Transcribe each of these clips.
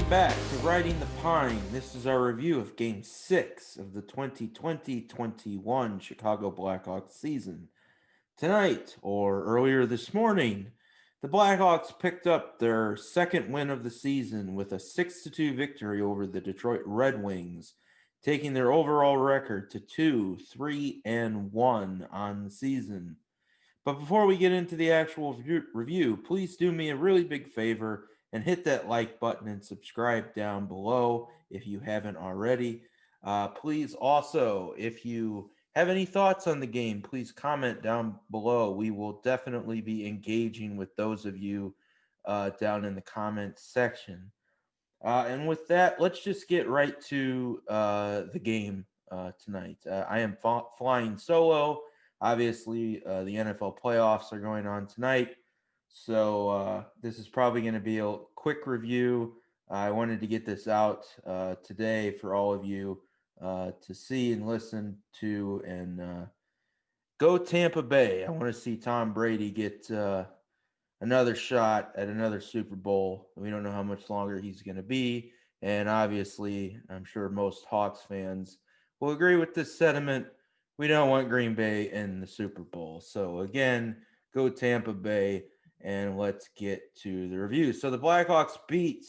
back to Riding the Pine. This is our review of Game 6 of the 2020-21 Chicago Blackhawks season. Tonight, or earlier this morning, the Blackhawks picked up their second win of the season with a 6-2 victory over the Detroit Red Wings, taking their overall record to 2-3-1 on the season. But before we get into the actual review, please do me a really big favor and hit that like button and subscribe down below if you haven't already. Please also, if you have any thoughts on the game, please comment down below. We will definitely be engaging with those of you down in the comments section. And with that, let's just get right to the game tonight. I am flying solo. Obviously, the NFL playoffs are going on tonight. So this is probably going to be a quick review. I wanted to get this out today for all of you to see and listen to. And go Tampa Bay. I want to see Tom Brady get another shot at another Super Bowl. We don't know how much longer he's going to be. And obviously, I'm sure most Hawks fans will agree with this sentiment. We don't want Green Bay in the Super Bowl. So again, go Tampa Bay, and let's get to the review. So the Blackhawks beat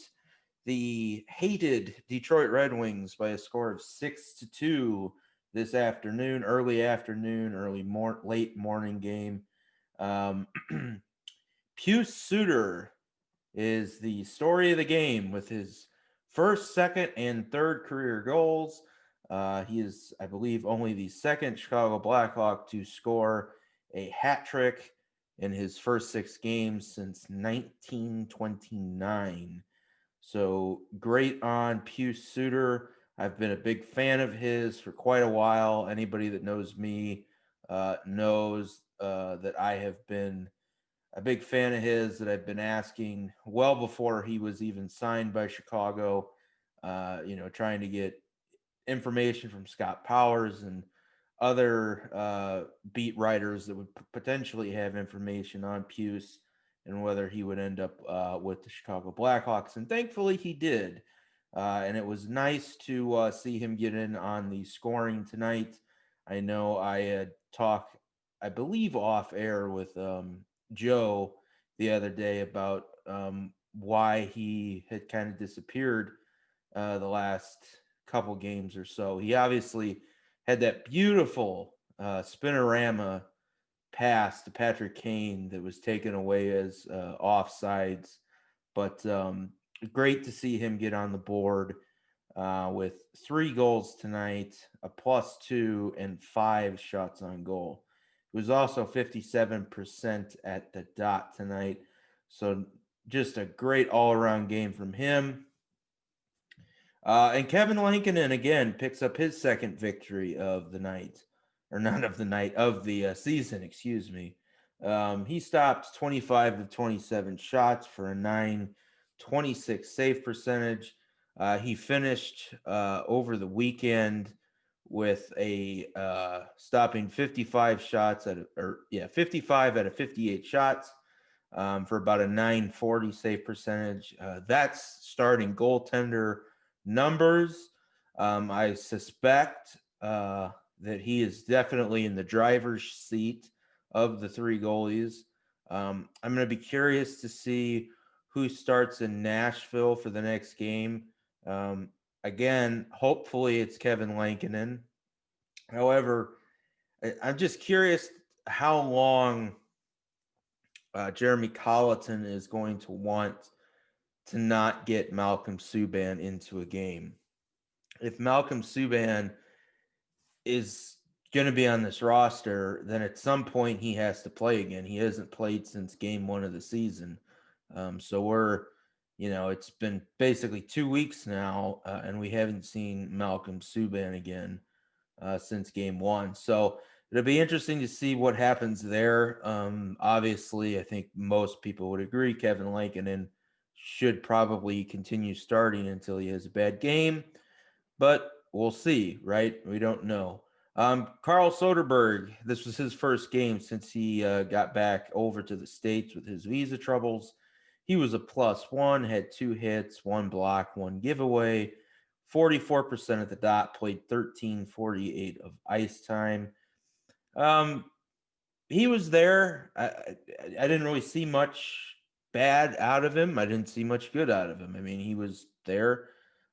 the hated Detroit Red Wings by a score of 6-2 this afternoon, late morning game. Pius Suter is the story of the game with his first, second, and third career goals. He is, I believe, only the second Chicago Blackhawk to score a hat trick in his first 6 games since 1929. So great on Pius Suter. I've been a big fan of his for quite a while. Anybody that knows me knows that I have been a big fan of his, that I've been asking well before he was even signed by Chicago, trying to get information from Scott Powers and other beat writers that would potentially have information on Pius and whether he would end up with the Chicago Blackhawks. And thankfully he did. And it was nice to see him get in on the scoring tonight. I know I had talked, I believe, off air with Joe the other day about why he had kind of disappeared the last couple games or so. He obviously had that beautiful spinorama pass to Patrick Kane that was taken away as offsides, but great to see him get on the board with 3 goals tonight, a +2, and 5 shots on goal. It was also 57% at the dot tonight. So just a great all-around game from him. And Kevin Lankinen, again, picks up his second victory of the night. Or not of the night, of the season, excuse me. He stopped 25 of 27 shots for a .926 save percentage. He finished over the weekend with a stopping 55 shots 55 out of 58 shots for about a .940 save percentage. That's starting goaltender numbers. I suspect that he is definitely in the driver's seat of the 3 goalies. I'm going to be curious to see who starts in Nashville for the next game. Again, hopefully it's Kevin Lankinen. However, I'm just curious how long Jeremy Colleton is going to want to not get Malcolm Subban into a game. If Malcolm Subban is going to be on this roster, then at some point he has to play again. He hasn't played since game 1 of the season. So it's been basically 2 weeks now, and we haven't seen Malcolm Subban again since game 1. So it'll be interesting to see what happens there. Obviously, I think most people would agree Kevin Lankinen should probably continue starting until he has a bad game, but we'll see, right? We don't know. Carl Soderberg, this was his first game since he got back over to the States with his visa troubles. He was a +1, had 2 hits, 1 block, 1 giveaway, 44% at the dot, played 13:48 of ice time. Um, he was there. I didn't really see much bad out of him. I didn't see much good out of him. I mean, he was there.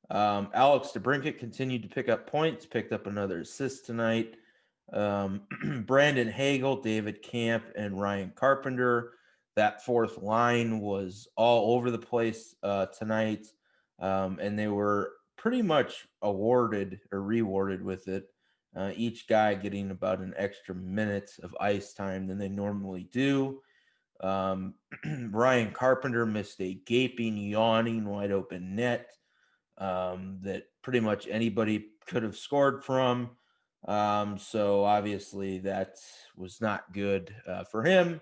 Alex DeBrincat continued to pick up points, picked up another assist tonight. Brandon Hagel, David Camp, and Ryan Carpenter. That fourth line was all over the place tonight, and they were pretty much awarded or rewarded with it. Each guy getting about an extra minute of ice time than they normally do. Ryan Carpenter missed a gaping, yawning, wide open net that pretty much anybody could have scored from. So obviously that was not good for him.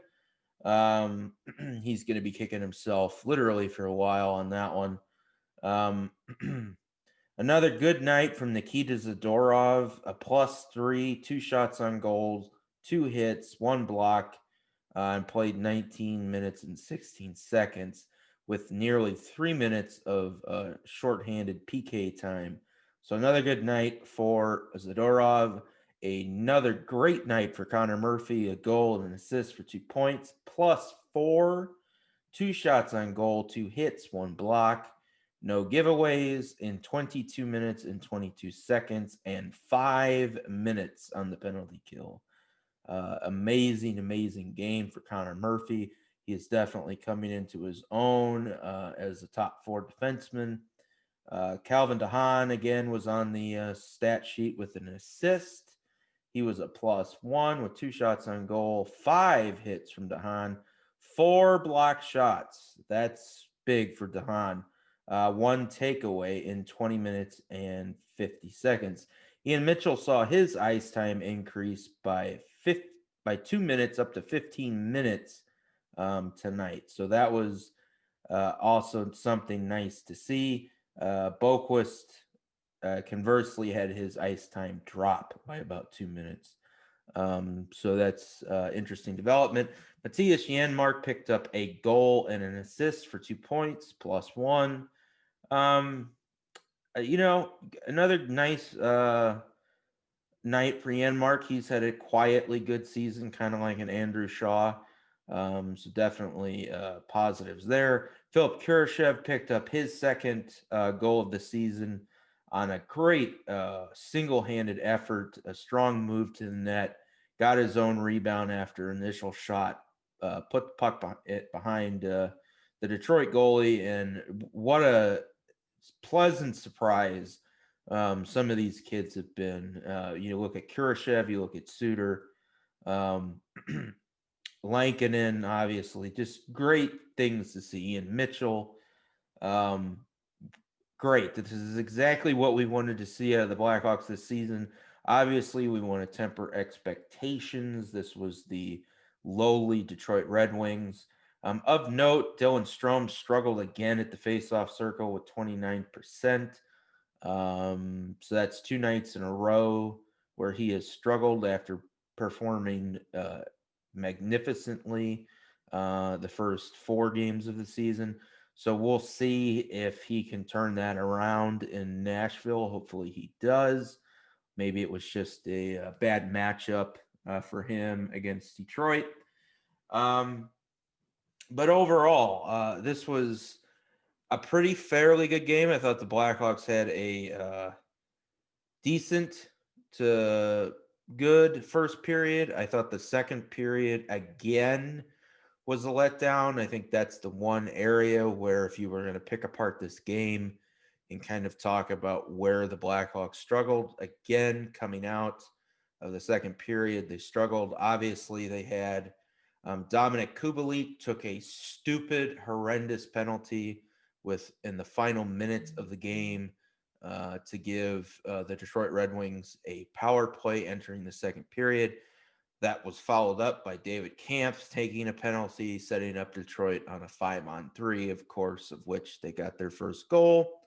He's going to be kicking himself literally for a while on that one. Um, Another good night from Nikita Zadorov, a +3, 2 shots on goals, 2 hits, 1 block, and played 19 minutes and 16 seconds with nearly 3 minutes of shorthanded PK time. So another good night for Zadorov. Another great night for Connor Murphy, a goal and an assist for 2 points, +4, 2 shots on goal, 2 hits, 1 block. No giveaways in 22 minutes and 22 seconds and 5 minutes on the penalty kill. Amazing game for Connor Murphy. He is definitely coming into his own as a top 4 defenseman. Calvin DeHaan, again, was on the stat sheet with an assist. He was a +1 with 2 shots on goal, 5 hits from DeHaan, 4 block shots. That's big for DeHaan. 1 takeaway in 20 minutes and 50 seconds. Ian Mitchell saw his ice time increase by 2 minutes up to 15 minutes tonight. So that was also something nice to see. Boquist conversely had his ice time drop by about 2 minutes. So that's interesting development. Matthias Janmark picked up a goal and an assist for 2 points, +1. Another nice night for Janmark. He's had a quietly good season, kind of like an Andrew Shaw. So definitely positives there. Philip Kurashev picked up his second goal of the season on a great single-handed effort, a strong move to the net, got his own rebound after initial shot, put the puck behind the Detroit goalie, and what a pleasant surprise some of these kids have been. You look at Kurashev, you look at Suter, Lankinen, obviously, just great things to see. Ian Mitchell, great. This is exactly what we wanted to see out of the Blackhawks this season. Obviously, we want to temper expectations. This was the lowly Detroit Red Wings. Of note, Dylan Strome struggled again at the faceoff circle with 29%. So that's 2 nights in a row where he has struggled after performing magnificently the first 4 games of the season. So we'll see if he can turn that around in Nashville. Hopefully he does. Maybe it was just a bad matchup for him against Detroit. But overall, this was a pretty fairly good game. I thought the Blackhawks had a decent to good first period. I thought the second period, again, was a letdown. I think that's the one area where if you were going to pick apart this game and kind of talk about where the Blackhawks struggled, again, coming out of the second period, they struggled. Obviously, they had Dominic Kubalik took a stupid, horrendous penalty in the final minutes of the game to give the Detroit Red Wings a power play entering the second period. That was followed up by David Camp taking a penalty, setting up Detroit on a 5-on-3, of course, of which they got their first goal.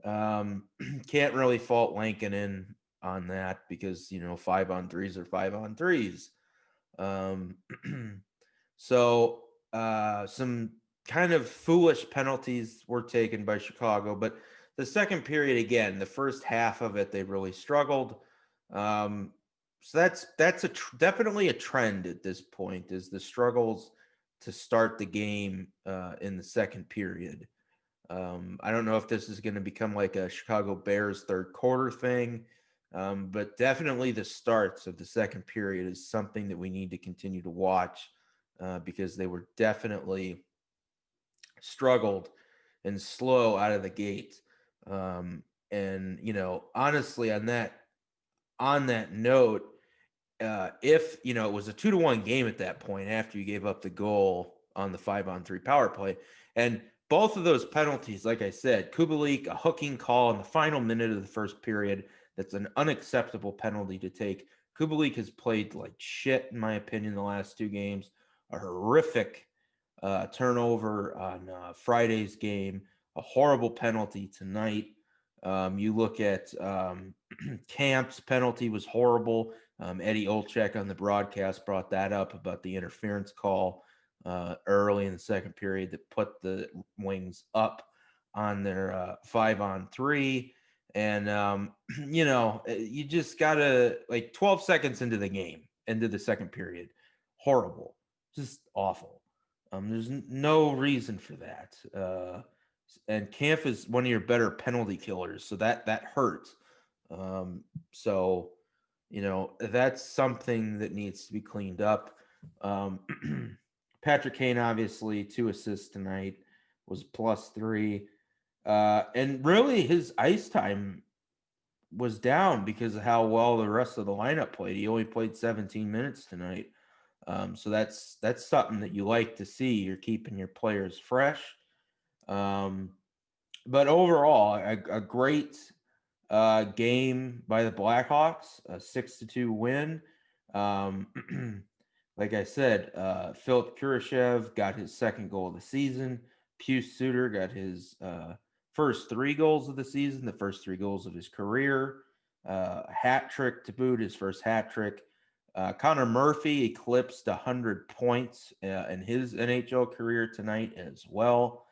Can't really fault Lankinen on that because, 5-on-3s are 5-on-3s. So some kind of foolish penalties were taken by Chicago, but the second period, again, the first half of it, they really struggled. So that's definitely a trend at this point, is the struggles to start the game in the second period. I don't know if this is going to become like a Chicago Bears third quarter thing, but definitely the starts of the second period is something that we need to continue to watch because they were definitely struggled and slow out of the gate. And honestly, on that note, if it was a 2-1 game at that point after you gave up the goal on the 5-on-3 power play, and both of those penalties, like I said, Kubalik, a hooking call in the final minute of the first period, that's an unacceptable penalty to take. Kubalik has played like shit, in my opinion, the last 2 games. A horrific turnover on Friday's game, a horrible penalty tonight. You look at Camp's penalty was horrible. Eddie Olczyk on the broadcast brought that up about the interference call early in the second period that put the Wings up on their 5-on-3. And, you just got to, like, 12 seconds into the game, into the second period, horrible, just awful. There's no reason for that. And Camp is one of your better penalty killers, so that hurts. So, that's something that needs to be cleaned up. Patrick Kane, obviously, 2 assists tonight, was +3. And really, his ice time was down because of how well the rest of the lineup played. He only played 17 minutes tonight. So that's something that you like to see. You're keeping your players fresh. But overall, a great game by the Blackhawks, a 6-2 win. Like I said, Philip Kurashev got his second goal of the season. Pius Suter got his first 3 goals of the season, the first 3 goals of his career. Hat trick to boot, his first hat trick. Connor Murphy eclipsed 100 points in his NHL career tonight as well.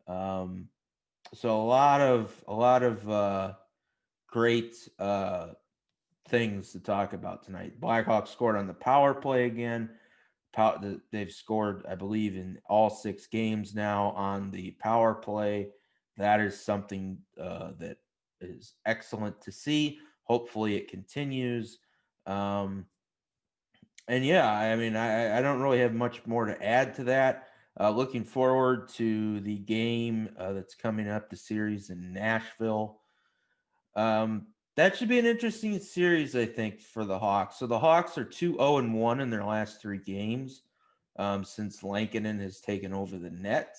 So a lot of great things to talk about tonight. Blackhawks scored on the power play again. They've scored, I believe, in all 6 games now on the power play. That is something that is excellent to see. Hopefully it continues. And yeah, I mean, I don't really have much more to add to that. Looking forward to the game that's coming up, the series in Nashville. That should be an interesting series, I think, for the Hawks. So the Hawks are 2-0-1 in their last 3 games since Lankinen has taken over the net.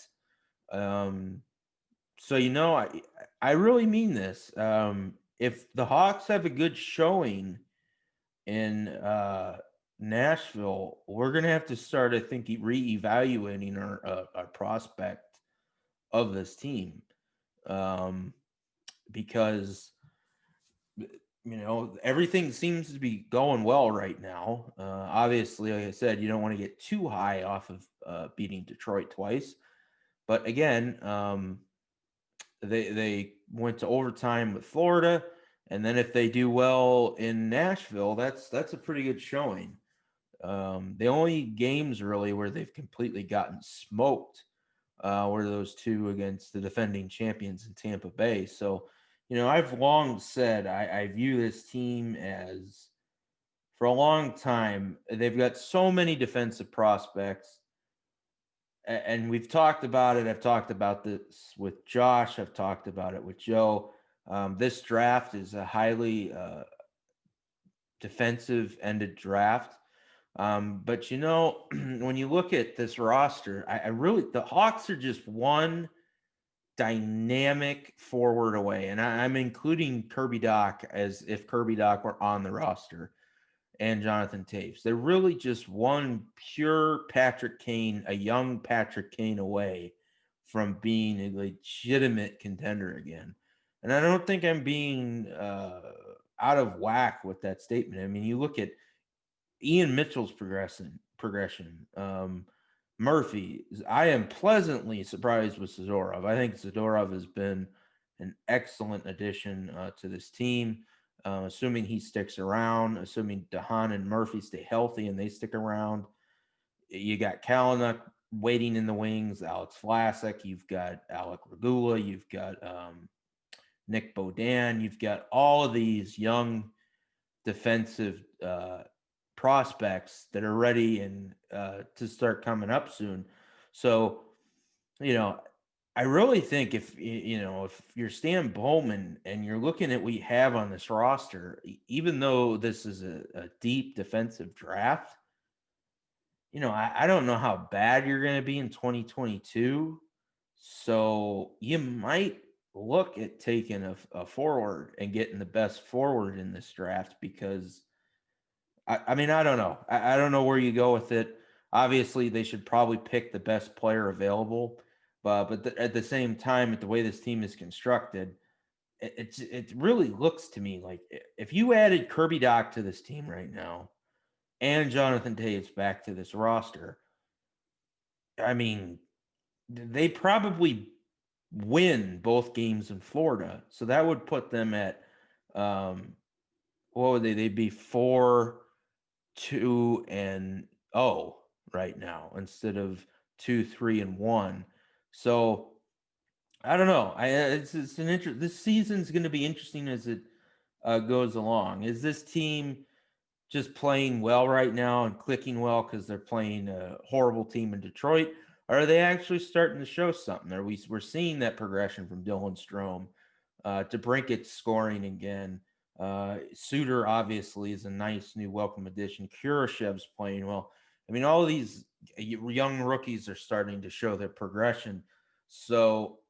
So, I really mean this. If the Hawks have a good showing in Nashville, we're going to have to start, I think, reevaluating our prospect of this team because, everything seems to be going well right now. Obviously, like I said, you don't want to get too high off of beating Detroit twice. But again, they went to overtime with Florida. And then if they do well in Nashville, that's a pretty good showing. The only games really where they've completely gotten smoked were those 2 against the defending champions in Tampa Bay. So, I've long said I view this team as, for a long time, they've got so many defensive prospects. And we've talked about it. I've talked about this with Josh. I've talked about it with Joe. This draft is a highly defensive-ended draft. But when you look at this roster, the Hawks are just one dynamic forward away, and I'm including Kirby Dach as if Kirby Dach were on the roster, and Jonathan Taves. They're really just one pure Patrick Kane, a young Patrick Kane away from being a legitimate contender again. And I don't think I'm being out of whack with that statement. I mean, you look at Ian Mitchell's progression. Murphy. I am pleasantly surprised with Zadorov. I think Zadorov has been an excellent addition to this team. Assuming he sticks around, assuming DeHaan and Murphy stay healthy and they stick around. You got Kalanick waiting in the wings, Alex Vlasic, you've got Alec Regula, you've got Nick Bodan, you've got all of these young defensive prospects that are ready and to start coming up soon. So, I really think if you're Stan Bowman and you're looking at what you have on this roster, even though this is a deep defensive draft, I don't know how bad you're going to be in 2022. So you might look at taking a forward and getting the best forward in this draft because, I mean, I don't know. I don't know where you go with it. Obviously, they should probably pick the best player available. But at the same time, with the way this team is constructed, it really looks to me like if you added Kirby Doc to this team right now and Jonathan Taves back to this roster, I mean, they probably win both games in Florida. So that would put them at what would they? They'd be 4-2-0 right now instead of 2-3-1. So I don't know. It's an interest. This season's going to be interesting as it goes along. Is this team just playing well right now and clicking well because they're playing a horrible team in Detroit? Or are they actually starting to show something? We're seeing that progression from Dylan Strome to Brinkett scoring again. Suter obviously is a nice new welcome addition. Kurashev's playing well. I mean, all of these young rookies are starting to show their progression. So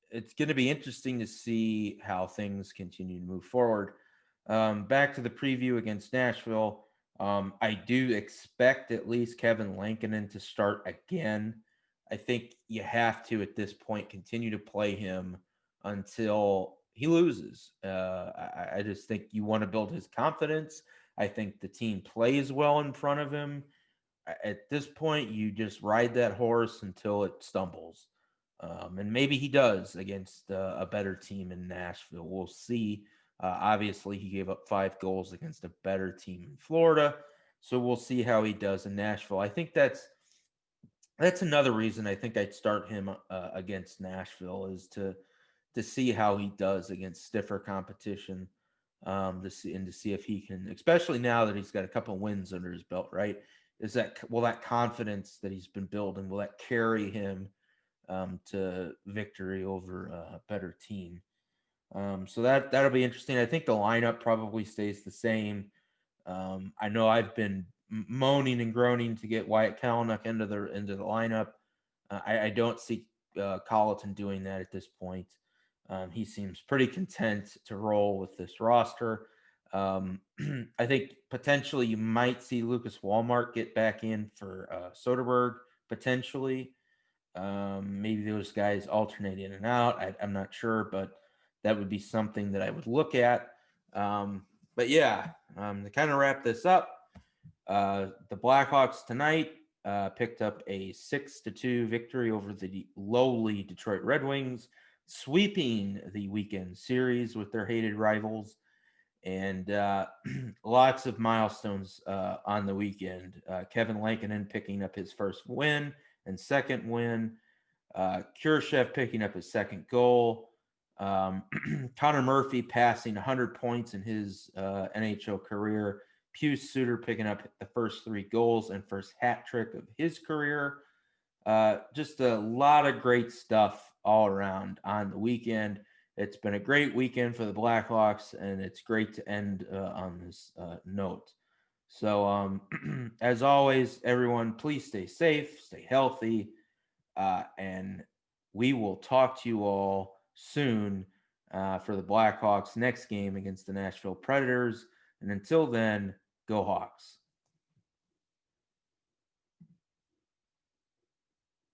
it's going to be interesting to see how things continue to move forward. Back to the preview against Nashville. I do expect at least Kevin Lankinen to start again. I think you have to, at this point, continue to play him until he loses. I just think you want to build his confidence. I think the team plays well in front of him. At this point, you just ride that horse until it stumbles. And maybe he does against a better team in Nashville. We'll see. Obviously, he gave up 5 goals against a better team in Florida. So we'll see how he does in Nashville. I think that's another reason I think I'd start him against Nashville is to see how he does against stiffer competition. To see if he can, especially now that he's got a couple of wins under his belt, right? Will that confidence that he's been building, will that carry him to victory over a better team? So that'll be interesting. I think the lineup probably stays the same. I know I've been moaning and groaning to get Wyatt Kalanick into the lineup. I don't see Colleton doing that at this point. He seems pretty content to roll with this roster. I think potentially you might see Lucas Walmart get back in for Soderberg, potentially. Maybe those guys alternate in and out. I'm not sure, but that would be something that I would look at. But yeah, to kind of wrap this up, the Blackhawks tonight picked up a 6-2 victory over the lowly Detroit Red Wings, sweeping the weekend series with their hated rivals. And lots of milestones on the weekend. Kevin Lankinen picking up his first win and second win. Kurashev picking up his second goal. Connor Murphy passing 100 points in his NHL career. Pius Suter picking up the first 3 goals and first hat trick of his career. Just a lot of great stuff all around on the weekend. It's been a great weekend for the Blackhawks, and it's great to end on this note. So, as always, everyone, please stay safe, stay healthy, and we will talk to you all soon for the Blackhawks' next game against the Nashville Predators. And until then, go Hawks.